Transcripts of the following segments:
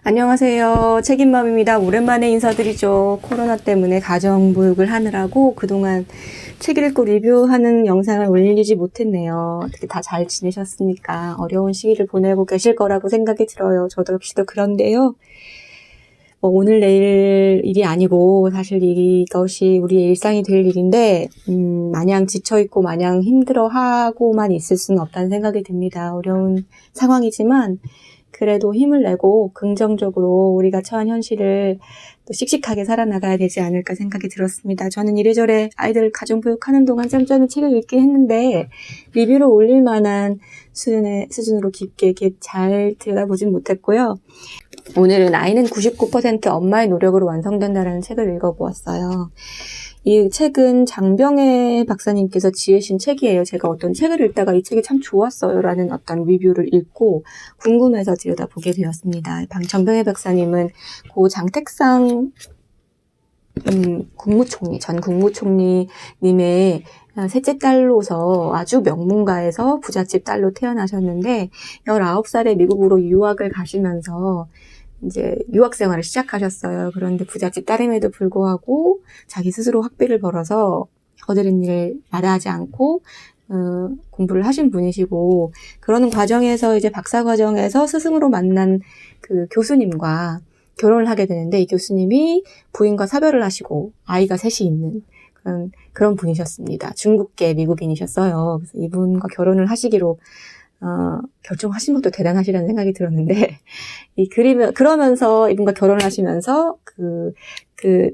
안녕하세요. 책임맘입니다. 오랜만에 인사드리죠. 코로나 때문에 가정보육을 하느라고 그동안 책 읽고 리뷰하는 영상을 올리지 못했네요. 어떻게 다 잘 지내셨습니까? 어려운 시기를 보내고 계실 거라고 생각이 들어요. 저도 역시도 그런데요. 오늘 내일 일이 아니고 사실 이것이 우리의 일상이 될 일인데 마냥 지쳐있고 마냥 힘들어하고만 있을 수는 없다는 생각이 듭니다. 어려운 상황이지만 그래도 힘을 내고 긍정적으로 우리가 처한 현실을 또 씩씩하게 살아나가야 되지 않을까 생각이 들었습니다. 저는 이래저래 아이들 가정교육하는 동안 짬짬이 책을 읽긴 했는데 리뷰를 올릴 만한 수준으로 깊게 이렇게 잘 들여다보진 못했고요. 오늘은 아이는 99% 엄마의 노력으로 완성된다라는 책을 읽어보았어요. 이 책은 장병혜 박사님께서 지으신 책이에요. 제가 어떤 책을 읽다가 이 책이 참 좋았어요 라는 어떤 리뷰를 읽고 궁금해서 들여다보게 되었습니다. 장병혜 박사님은 고 장택상 전 국무총리님의 셋째 딸로서 아주 명문가에서 부잣집 딸로 태어나셨는데 19살에 미국으로 유학을 가시면서 이제 유학 생활을 시작하셨어요. 그런데 부잣집 딸임에도 불구하고 자기 스스로 학비를 벌어서 거드는 일을 마다하지 않고 공부를 하신 분이시고 그러는 과정에서 이제 박사 과정에서 스승으로 만난 그 교수님과 결혼을 하게 되는데 이 교수님이 부인과 사별을 하시고 아이가 셋이 있는 그런 분이셨습니다. 중국계 미국인이셨어요. 그래서 이분과 결혼을 하시기로 결정하신 것도 대단하시라는 생각이 들었는데, 그러면서 이분과 결혼을 하시면서, 그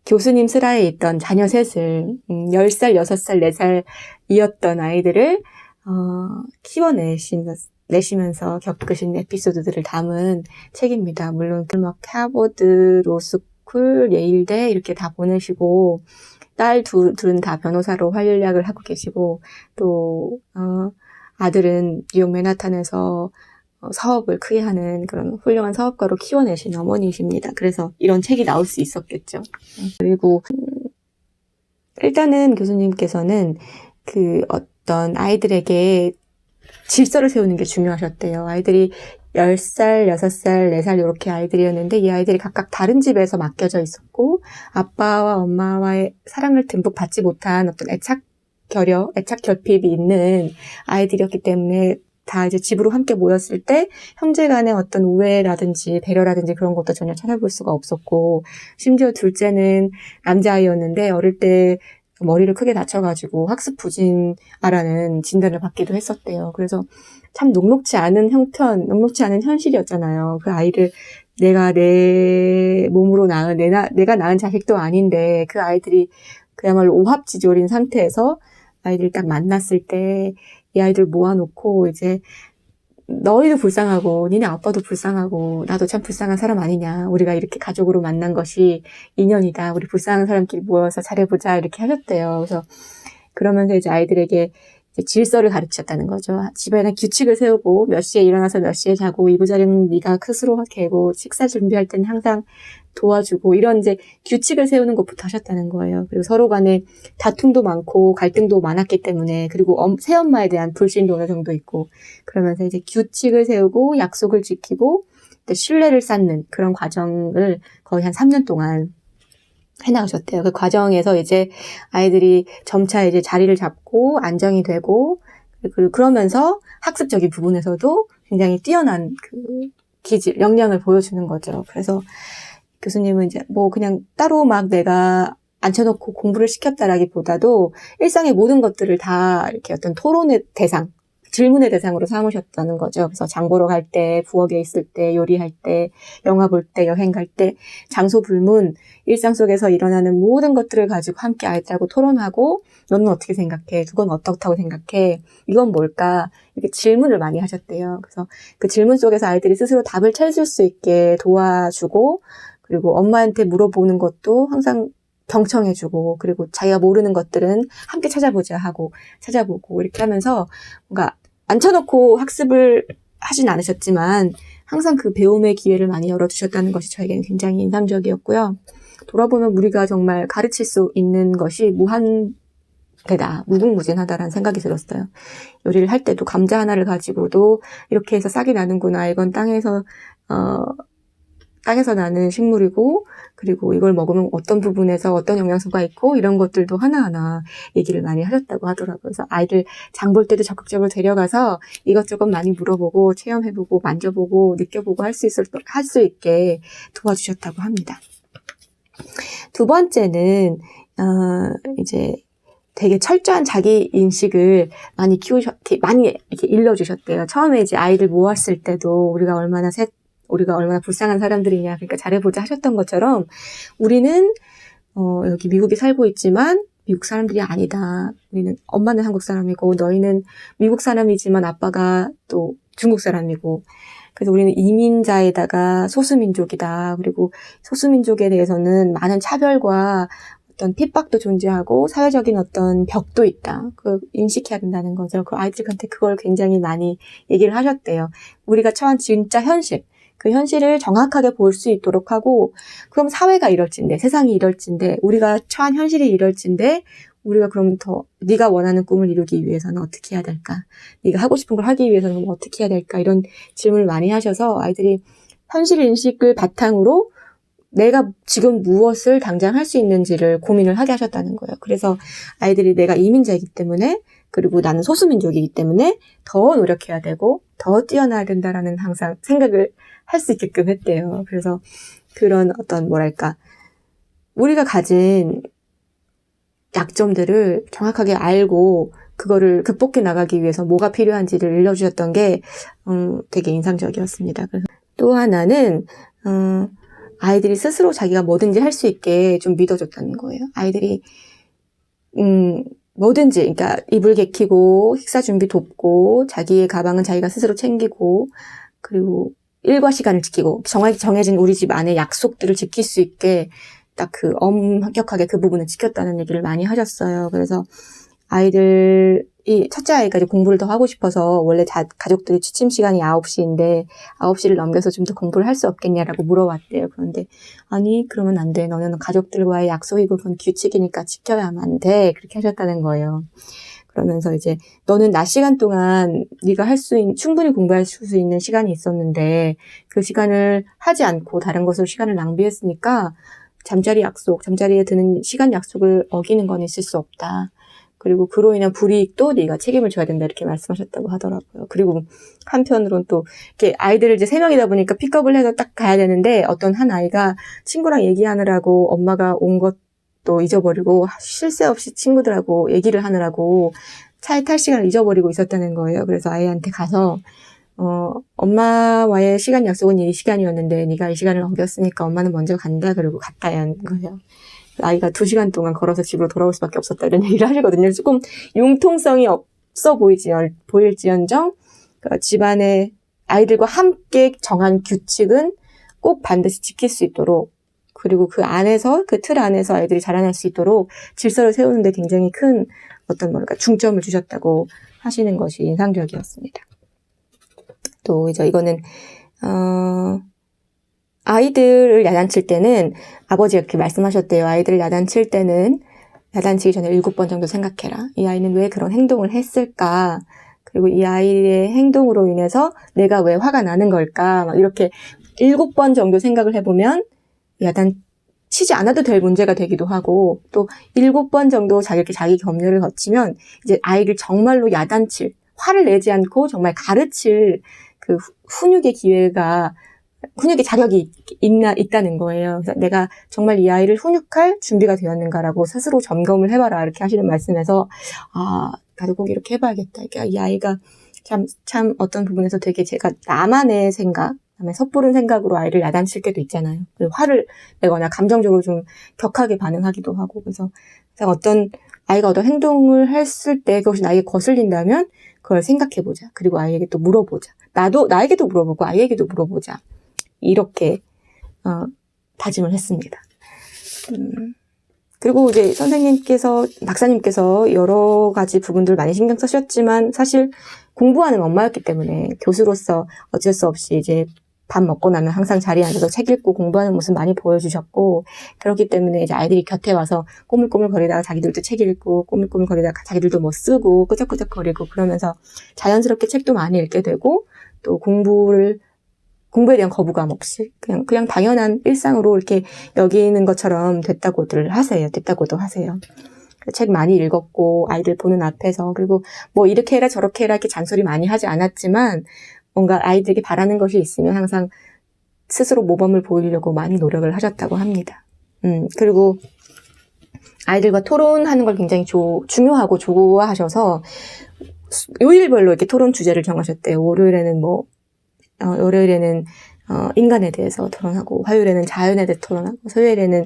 교수님 슬하에 있던 자녀 셋을, 10살, 6살, 4살이었던 아이들을, 키워내시면서 겪으신 에피소드들을 담은 책입니다. 물론, 하버드, 로스쿨, 예일대, 이렇게 다 보내시고, 딸 둘은 다 변호사로 활약을 하고 계시고, 또, 아들은 뉴욕 맨하탄에서 사업을 크게 하는 그런 훌륭한 사업가로 키워내신 어머니이십니다. 그래서 이런 책이 나올 수 있었겠죠. 그리고 일단은 교수님께서는 그 어떤 아이들에게 질서를 세우는 게 중요하셨대요. 아이들이 10살, 6살, 4살 이렇게 아이들이었는데 이 아이들이 각각 다른 집에서 맡겨져 있었고 아빠와 엄마와의 사랑을 듬뿍 받지 못한 어떤 애착 결핍이 있는 아이들이었기 때문에 다 이제 집으로 함께 모였을 때 형제 간의 어떤 우애라든지 배려라든지 그런 것도 전혀 찾아볼 수가 없었고 심지어 둘째는 남자아이였는데 어릴 때 머리를 크게 다쳐가지고 학습 부진아라는 진단을 받기도 했었대요. 그래서 참 녹록치 않은 현실이었잖아요. 그 아이를 내가 내 몸으로 낳은, 내가 낳은 자식도 아닌데 그 아이들이 그야말로 오합지졸인 상태에서 아이들 딱 만났을 때 이 아이들 모아놓고 이제 너희도 불쌍하고 니네 아빠도 불쌍하고 나도 참 불쌍한 사람 아니냐. 우리가 이렇게 가족으로 만난 것이 인연이다. 우리 불쌍한 사람끼리 모여서 잘해보자 이렇게 하셨대요. 그래서 그러면서 이제 아이들에게 이제 질서를 가르쳤다는 거죠. 집에는 규칙을 세우고 몇 시에 일어나서 몇 시에 자고 이부자리는 네가 스스로 개고 식사 준비할 때는 항상 도와주고 이런 이제 규칙을 세우는 것부터 하셨다는 거예요. 그리고 서로 간에 다툼도 많고 갈등도 많았기 때문에 그리고 새엄마에 대한 불신도 어느 정도 있고 그러면서 이제 규칙을 세우고 약속을 지키고 또 신뢰를 쌓는 그런 과정을 거의 한 3년 동안 해나가셨대요. 그 과정에서 이제 아이들이 점차 이제 자리를 잡고 안정이 되고 그리고 그러면서 학습적인 부분에서도 굉장히 뛰어난 그 기질, 역량을 보여주는 거죠. 그래서 교수님은 이제 그냥 따로 막 내가 앉혀놓고 공부를 시켰다라기보다도 일상의 모든 것들을 다 이렇게 어떤 토론의 대상, 질문의 대상으로 삼으셨다는 거죠. 그래서 장 보러 갈 때, 부엌에 있을 때, 요리할 때, 영화 볼 때, 여행 갈 때, 장소 불문, 일상 속에서 일어나는 모든 것들을 가지고 함께 아이들하고 토론하고 너는 어떻게 생각해? 그건 어떻다고 생각해? 이건 뭘까? 이렇게 질문을 많이 하셨대요. 그래서 그 질문 속에서 아이들이 스스로 답을 찾을 수 있게 도와주고 그리고 엄마한테 물어보는 것도 항상 경청해주고 그리고 자기가 모르는 것들은 함께 찾아보자 하고 찾아보고 이렇게 하면서 뭔가 앉혀놓고 학습을 하진 않으셨지만 항상 그 배움의 기회를 많이 열어주셨다는 것이 저에게는 굉장히 인상적이었고요. 돌아보면 우리가 정말 가르칠 수 있는 것이 무궁무진하다라는 생각이 들었어요. 요리를 할 때도 감자 하나를 가지고도 이렇게 해서 싹이 나는구나. 이건 땅에서 땅에서 나는 식물이고, 그리고 이걸 먹으면 어떤 부분에서 어떤 영양소가 있고, 이런 것들도 하나하나 얘기를 많이 하셨다고 하더라고요. 그래서 아이들 장 볼 때도 적극적으로 데려가서 이것저것 많이 물어보고, 체험해보고, 만져보고, 느껴보고 할 수 있게 도와주셨다고 합니다. 두 번째는, 이제 되게 철저한 자기 인식을 많이 많이 이렇게 일러주셨대요. 처음에 이제 아이들 모았을 때도 우리가 얼마나 불쌍한 사람들이냐, 그러니까 잘해보자 하셨던 것처럼 우리는 여기 미국에 살고 있지만 미국 사람들이 아니다. 우리는 엄마는 한국 사람이고 너희는 미국 사람이지만 아빠가 또 중국 사람이고, 그래서 우리는 이민자에다가 소수민족이다. 그리고 소수민족에 대해서는 많은 차별과 어떤 핍박도 존재하고 사회적인 어떤 벽도 있다. 그 인식해야 된다는 거죠. 그 아이들한테 그걸 굉장히 많이 얘기를 하셨대요. 우리가 처한 진짜 현실, 그 현실을 정확하게 볼 수 있도록 하고, 그럼 사회가 이럴진데, 세상이 이럴진데, 우리가 처한 현실이 이럴진데, 우리가 그럼 더 네가 원하는 꿈을 이루기 위해서는 어떻게 해야 될까? 네가 하고 싶은 걸 하기 위해서는 어떻게 해야 될까? 이런 질문을 많이 하셔서 아이들이 현실 인식을 바탕으로 내가 지금 무엇을 당장 할 수 있는지를 고민을 하게 하셨다는 거예요. 그래서 아이들이 내가 이민자이기 때문에, 그리고 나는 소수민족이기 때문에 더 노력해야 되고 더 뛰어나야 된다라는 항상 생각을 할 수 있게끔 했대요. 그래서 그런 어떤 우리가 가진 약점들을 정확하게 알고 그거를 극복해 나가기 위해서 뭐가 필요한지를 일러주셨던 게 되게 인상적이었습니다. 그래서 또 하나는 아이들이 스스로 자기가 뭐든지 할 수 있게 좀 믿어줬다는 거예요. 아이들이 뭐든지, 그러니까 이불 개키고 식사 준비 돕고 자기의 가방은 자기가 스스로 챙기고, 그리고 일과 시간을 지키고 정해진 우리 집 안에 약속들을 지킬 수 있게 딱 엄격하게 그 부분을 지켰다는 얘기를 많이 하셨어요. 그래서 첫째 아이가 이제 공부를 더 하고 싶어서 원래 가족들이 취침 시간이 9시인데 9시를 넘겨서 좀 더 공부를 할 수 없겠냐라고 물어봤대요. 그런데 아니, 그러면 안 돼. 너는 가족들과의 약속이고 그건 규칙이니까 지켜야만 돼. 그렇게 하셨다는 거예요. 그러면서 이제 너는 낮 시간 동안 네가 충분히 공부할 수 있는 시간이 있었는데 그 시간을 하지 않고 다른 것으로 시간을 낭비했으니까 잠자리에 드는 시간 약속을 어기는 건 있을 수 없다. 그리고 그로 인한 불이익도 네가 책임을 져야 된다, 이렇게 말씀하셨다고 하더라고요. 그리고 한편으로는 또 이렇게 아이들을 이제 3명이다 보니까 픽업을 해서 딱 가야 되는데 어떤 한 아이가 친구랑 얘기하느라고 엄마가 온 것도 잊어버리고 쉴 새 없이 친구들하고 얘기를 하느라고 차에 탈 시간을 잊어버리고 있었다는 거예요. 그래서 아이한테 가서 엄마와의 시간 약속은 이 시간이었는데 네가 이 시간을 어겼으니까 엄마는 먼저 간다. 그러고 갔다는 거예요. 아이가 2시간 동안 걸어서 집으로 돌아올 수밖에 없었다, 이런 얘기를 하시거든요. 조금 융통성이 없어 보일지언정 집안의 아이들과 함께 정한 규칙은 꼭 반드시 지킬 수 있도록, 그리고 그 틀 안에서 아이들이 자라날 수 있도록 질서를 세우는 데 굉장히 큰 중점을 주셨다고 하시는 것이 인상적이었습니다. 또 이제 이거는 아이들을 야단칠 때는 아버지가 그렇게 말씀하셨대요. 아이들을 야단칠 때는 야단치기 전에 7번 정도 생각해라. 이 아이는 왜 그런 행동을 했을까? 그리고 이 아이의 행동으로 인해서 내가 왜 화가 나는 걸까? 이렇게 7번 정도 생각을 해보면 야단치지 않아도 될 문제가 되기도 하고, 또 7번 정도 자기 검열을 거치면 이제 아이를 정말로 화를 내지 않고 정말 가르칠 그 훈육의 자격이 있다는 거예요. 그래서 내가 정말 이 아이를 훈육할 준비가 되었는가라고 스스로 점검을 해봐라, 이렇게 하시는 말씀에서 나도 꼭 이렇게 해봐야겠다. 그러니까 이 아이가 참 어떤 부분에서 되게 제가 나만의 생각, 그다음에 섣부른 생각으로 아이를 야단칠 때도 있잖아요. 화를 내거나 감정적으로 좀 격하게 반응하기도 하고, 그래서 어떤 아이가 어떤 행동을 했을 때 그것이 나에게 거슬린다면 그걸 생각해보자. 그리고 아이에게 또 물어보자. 나에게도 물어보고 아이에게도 물어보자. 이렇게 다짐을 했습니다. 그리고 이제 박사님께서 여러 가지 부분들 많이 신경 쓰셨지만 사실 공부하는 엄마였기 때문에 교수로서 어쩔 수 없이 이제 밥 먹고 나면 항상 자리에 앉아서 책 읽고 공부하는 모습 많이 보여주셨고, 그렇기 때문에 이제 아이들이 곁에 와서 꼬물꼬물거리다가 자기들도 책 읽고, 꼬물꼬물거리다가 자기들도 뭐 쓰고 끄적끄적거리고 그러면서 자연스럽게 책도 많이 읽게 되고, 또 공부를 공부에 대한 거부감 없이 그냥 당연한 일상으로 이렇게 여기는 것처럼 됐다고도 하세요. 책 많이 읽었고 아이들 보는 앞에서 그리고 뭐 이렇게 해라 저렇게 해라 이렇게 잔소리 많이 하지 않았지만 뭔가 아이들에게 바라는 것이 있으면 항상 스스로 모범을 보이려고 많이 노력을 하셨다고 합니다. 그리고 아이들과 토론하는 걸 굉장히 중요하고 좋아하셔서 요일별로 이렇게 토론 주제를 정하셨대요. 월요일에는 인간에 대해서 토론하고, 화요일에는 자연에 대해서 토론하고, 수요일에는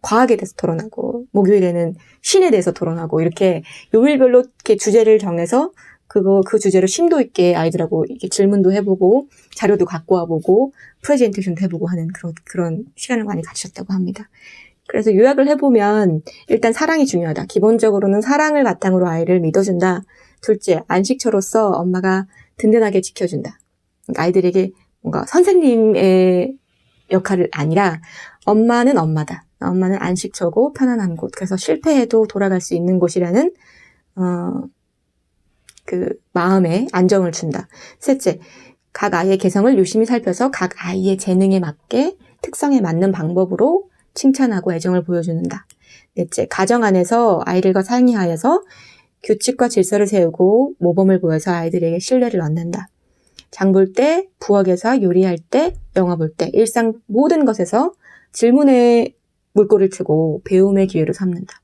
과학에 대해서 토론하고, 목요일에는 신에 대해서 토론하고, 이렇게 요일별로 이렇게 주제를 정해서 그 주제로 심도 있게 아이들하고 이렇게 질문도 해보고, 자료도 갖고 와보고, 프레젠테이션도 해보고 하는 그런 시간을 많이 가지셨다고 합니다. 그래서 요약을 해보면, 일단 사랑이 중요하다. 기본적으로는 사랑을 바탕으로 아이를 믿어준다. 둘째, 안식처로서 엄마가 든든하게 지켜준다. 그러니까 아이들에게 뭔가 선생님의 역할이 아니라 엄마는 엄마다. 엄마는 안식처고 편안한 곳. 그래서 실패해도 돌아갈 수 있는 곳이라는 그 마음에 안정을 준다. 셋째, 각 아이의 개성을 유심히 살펴서 각 아이의 재능에 맞게 특성에 맞는 방법으로 칭찬하고 애정을 보여주는다. 넷째, 가정 안에서 아이들과 상의하여서 규칙과 질서를 세우고 모범을 보여서 아이들에게 신뢰를 얻는다. 장 볼 때, 부엌에서 요리할 때, 영화 볼 때, 일상 모든 것에서 질문에 물꼬를 트고 배움의 기회로 삼는다.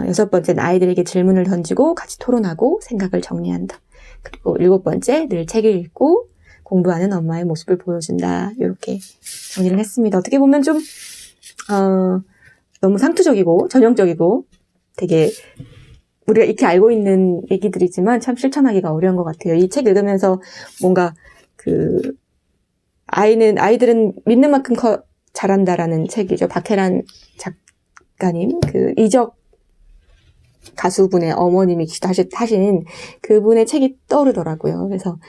여섯 번째는 아이들에게 질문을 던지고 같이 토론하고 생각을 정리한다. 그리고 일곱 번째, 늘 책을 읽고 공부하는 엄마의 모습을 보여준다. 이렇게 정리를 했습니다. 어떻게 보면 좀 너무 상투적이고 전형적이고 되게 우리가 익히 알고 있는 얘기들이지만 참 실천하기가 어려운 것 같아요. 이 책 읽으면서 뭔가 아이들은 믿는 만큼 잘한다라는 책이죠. 박혜란 작가님, 이적 가수분의 어머님이기도 하신 그분의 책이 떠오르더라고요. 그래서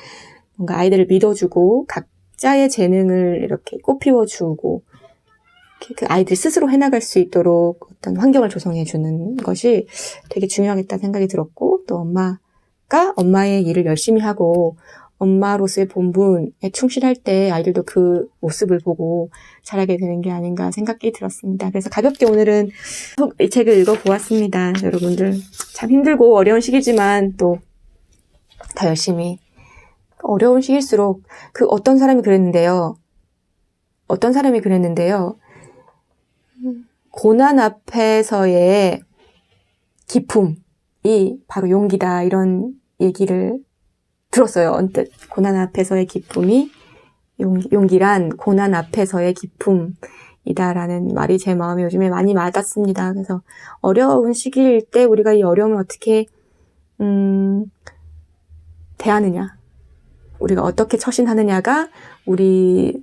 뭔가 아이들을 믿어주고 각자의 재능을 이렇게 꽃피워주고 그 아이들이 스스로 해나갈 수 있도록 어떤 환경을 조성해주는 것이 되게 중요하겠다는 생각이 들었고, 또 엄마가 엄마의 일을 열심히 하고 엄마로서의 본분에 충실할 때 아이들도 그 모습을 보고 자라게 되는 게 아닌가 생각이 들었습니다. 그래서 가볍게 오늘은 이 책을 읽어보았습니다. 여러분들 참 힘들고 어려운 시기지만 또 더 열심히, 어려운 시기일수록 어떤 사람이 그랬는데요. 고난 앞에서의 기쁨이 바로 용기다, 이런 얘기를 들었어요. 언뜻. 고난 앞에서의 기쁨이 용기란 고난 앞에서의 기쁨이다라는 말이 제 마음에 요즘에 많이 와닿습니다. 그래서 어려운 시기일 때 우리가 이 어려움을 어떻게 대하느냐, 우리가 어떻게 처신하느냐가 우리의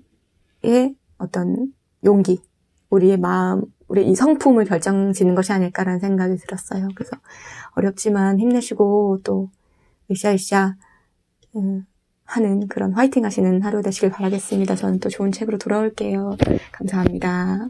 어떤 용기, 우리의 마음, 우리의 이 성품을 결정짓는 것이 아닐까라는 생각이 들었어요. 그래서 어렵지만 힘내시고 또 으쌰으쌰 하는 그런 화이팅 하시는 하루 되시길 바라겠습니다. 저는 또 좋은 책으로 돌아올게요. 감사합니다.